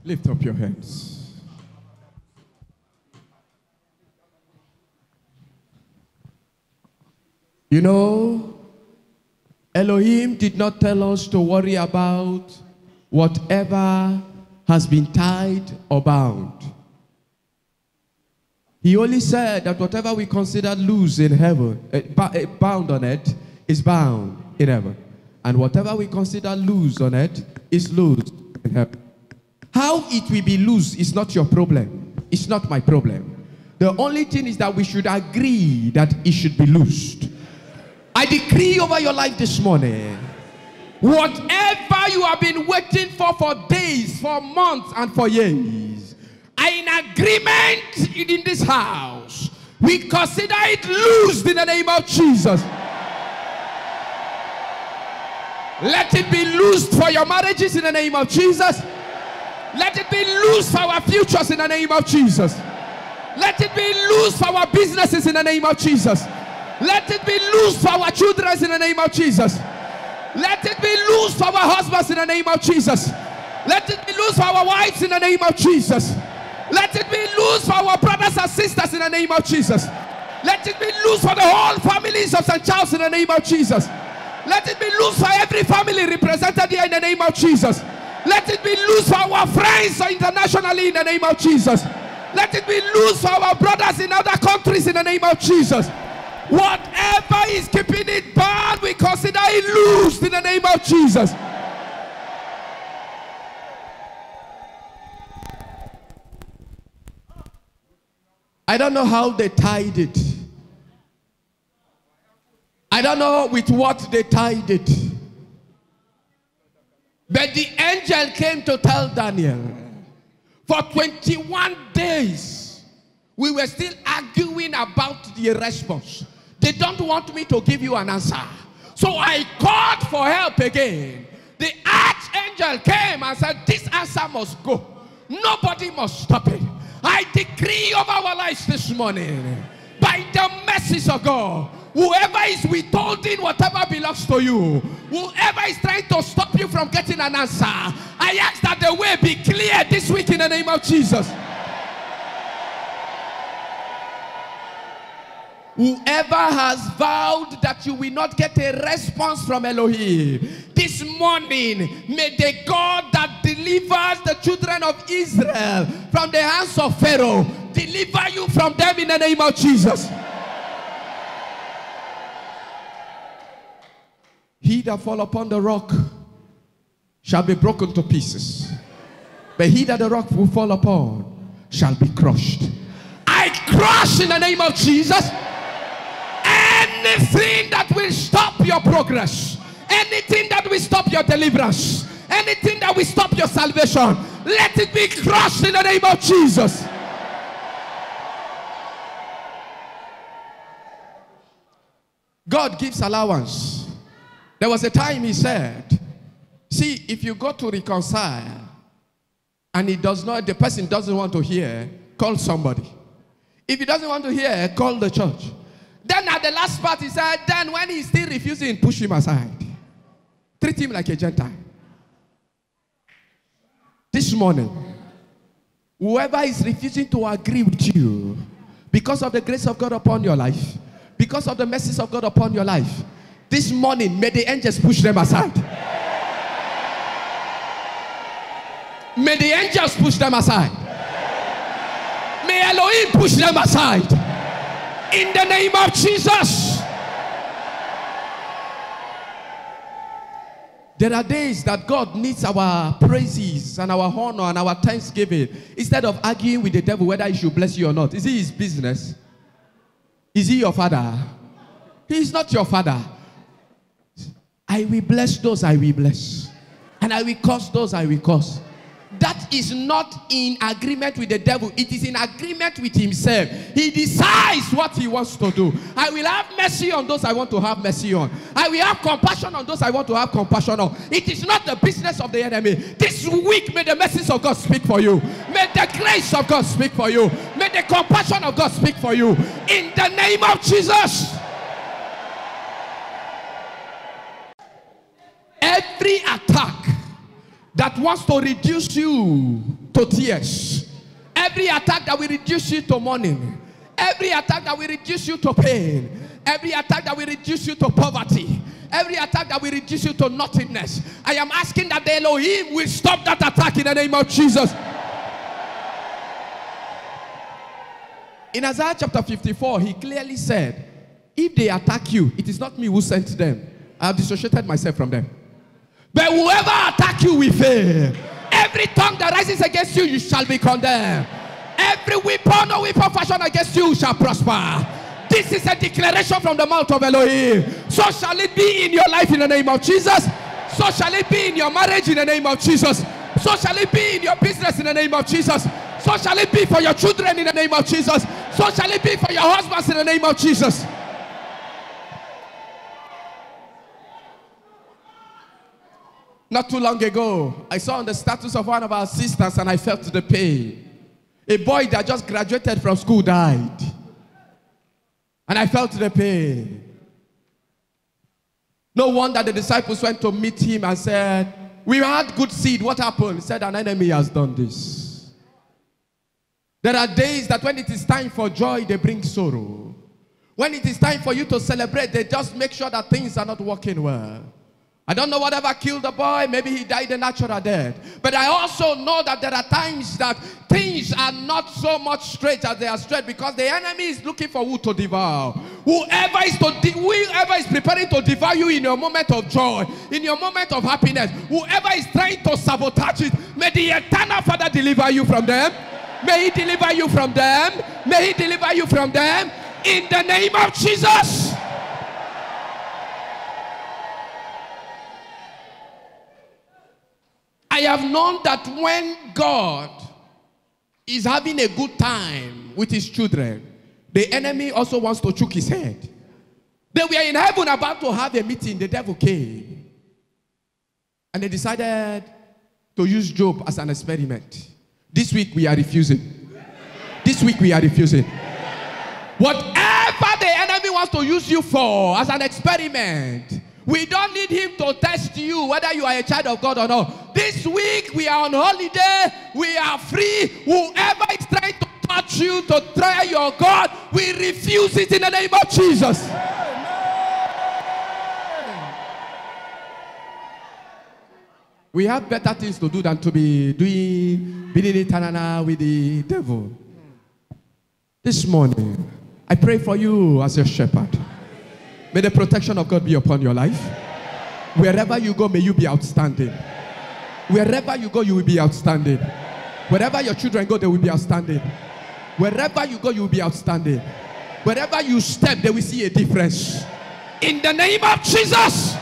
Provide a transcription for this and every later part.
Lift up your hands. You know, Elohim did not tell us to worry about whatever has been tied or bound. He only said that whatever we consider loose in heaven, bound on earth, is bound in heaven. And whatever we consider loose on earth is loose in heaven. How it will be loose is not your problem. It's not my problem. The only thing is that we should agree that it should be loosed. I decree over your life this morning, whatever you have been waiting for days, for months, and for years, in agreement in this house, we consider it loosed in the name of Jesus. Let it be loosed for your marriages in the name of Jesus. Let it be loosed for our futures in the name of Jesus. Let it be loosed for our businesses in the name of Jesus. Let it be loosed for our children in the name of Jesus. Let it be loosed for our husbands in the name of Jesus. Let it be loosed for our wives in the name of Jesus. Let it be loosed for our brothers and sisters in the name of Jesus. Let it be loosed for the whole families of St. Charles in the name of Jesus. Let it be loosed for every family represented here in the name of Jesus. Let it be loosed for our friends internationally in the name of Jesus. Let it be loosed for our brothers in other countries in the name of Jesus. Whatever is keeping it bound, we consider it loosed in the name of Jesus. I don't know how they tied it. I don't know with what they tied it. But the angel came to tell Daniel, for 21 days, we were still arguing about the response. They don't want me to give you an answer. So I called for help again. The archangel came and said, this answer must go. Nobody must stop it. I decree over our lives this morning, by the mercies of God, whoever is withholding whatever belongs to you, whoever is trying to stop you from getting an answer, I ask that the way be clear this week in the name of Jesus. Whoever has vowed that you will not get a response from Elohim, this morning, may the God that delivers the children of Israel from the hands of Pharaoh deliver you from them in the name of Jesus. He that fall upon the rock shall be broken to pieces, but he that the rock will fall upon shall be crushed. I crush in the name of Jesus anything that will stop your progress, anything that will stop your deliverance, anything that will stop your salvation, let it be crushed in the name of Jesus. God gives allowance. There was a time he said, see, if you go to reconcile and the person doesn't want to hear, call somebody. If he doesn't want to hear, call the church. Then at the last part he said, then when he's still refusing, push him aside. Treat him like a Gentile. This morning, whoever is refusing to agree with you, because of the grace of God upon your life, because of the mercies of God upon your life, this morning, may the angels push them aside. May the angels push them aside. May Elohim push them aside. In the name of Jesus. There are days that God needs our praises and our honor and our thanksgiving. Instead of arguing with the devil whether he should bless you or not. Is he his business? Is he your father? He is not your father. I will bless those I will bless, and I will curse those I will curse. That is not in agreement with the devil. It is in agreement with himself. He decides what he wants to do. I will have mercy on those I want to have mercy on. I will have compassion on those I want to have compassion on. It is not the business of the enemy. This week, may the mercies of God speak for you. May the grace of God speak for you. May the compassion of God speak for you. In the name of Jesus. Every attack that wants to reduce you to tears, every attack that will reduce you to mourning, every attack that will reduce you to pain, every attack that will reduce you to poverty, every attack that will reduce you to nothingness, I am asking that the Elohim will stop that attack in the name of Jesus. In Isaiah chapter 54, he clearly said, if they attack you, it is not me who sent them. I have dissociated myself from them. But whoever attack you will fail. Every tongue that rises against you, you shall be condemned. Every weapon or weapon fashioned against you shall prosper. This is a declaration from the mouth of Elohim. So shall it be in your life in the name of Jesus. So shall it be in your marriage in the name of Jesus. So shall it be in your business in the name of Jesus. So shall it be for your children in the name of Jesus. So shall it be for your husbands in the name of Jesus. Not too long ago, I saw on the status of one of our sisters and I felt the pain. A boy that just graduated from school died. And I felt the pain. No wonder the disciples went to meet him and said, we had good seed. What happened? He said, an enemy has done this. There are days that when it is time for joy, they bring sorrow. When it is time for you to celebrate, they just make sure that things are not working well. I don't know whatever killed the boy. Maybe he died a natural death. But I also know that there are times that things are not so much straight as they are straight because the enemy is looking for who to devour. Whoever is preparing to devour you in your moment of joy, in your moment of happiness, whoever is trying to sabotage it, may the eternal Father deliver you from them. May he deliver you from them. May he deliver you from them. In the name of Jesus. I have known that when God is having a good time with his children, the enemy also wants to choke his head. They were in heaven about to have a meeting. The devil came. And they decided to use Job as an experiment. This week we are refusing. This week we are refusing. Whatever the enemy wants to use you for as an experiment, we don't need him to test you whether you are a child of God or not. This week we are on holiday. We are free. Whoever is trying to touch you, to try your God, we refuse it in the name of Jesus. We have better things to do than to be doing bidini with the devil. This morning, I pray for you as your shepherd. May the protection of God be upon your life. Wherever you go, may you be outstanding. Wherever you go, you will be outstanding. Wherever your children go, they will be outstanding. Wherever you go, you will be outstanding. Wherever you step, they will see a difference. In the name of Jesus.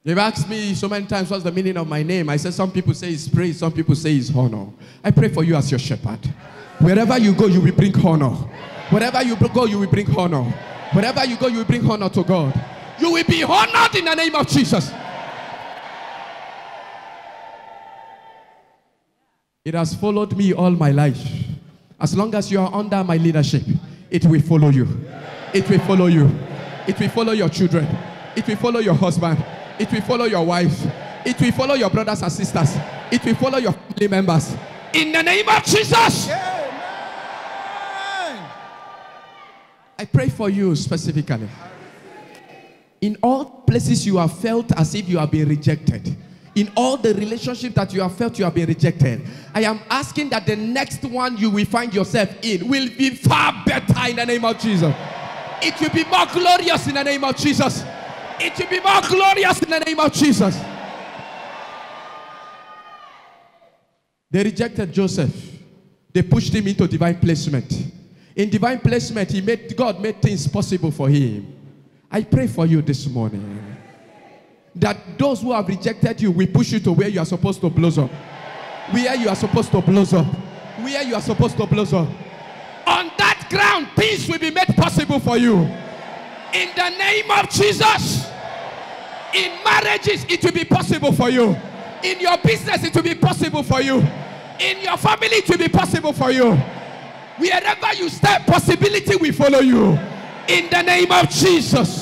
They've asked me so many times, what's the meaning of my name? I said, some people say it's praise, some people say it's honor. I pray for you as your shepherd. Wherever you go, you will bring honor. Wherever you go, you will bring honor. Wherever you go, you will bring honor to God. You will be honored in the name of Jesus. It has followed me all my life. As long as you are under my leadership, it will follow you. It will follow you. It will follow your children. It will follow your husband. It will follow your wife. It will follow your brothers and sisters. It will follow your family members. In the name of Jesus. I pray for you specifically. In all places you have felt as if you have been rejected, in all the relationships that you have felt you have been rejected, I am asking that the next one you will find yourself in will be far better in the name of Jesus. It will be more glorious in the name of Jesus. It will be more glorious in the name of Jesus. They rejected Joseph. They pushed him into divine placement. In divine placement, God made things possible for him. I pray for you this morning that those who have rejected you will push you to where you are supposed to blossom. Where you are supposed to blossom. Where you are supposed to blossom. On that ground, things will be made possible for you. In the name of Jesus. In marriages, it will be possible for you. In your business, it will be possible for you. In your family, it will be possible for you. Wherever you step, possibility will follow you. In the name of Jesus.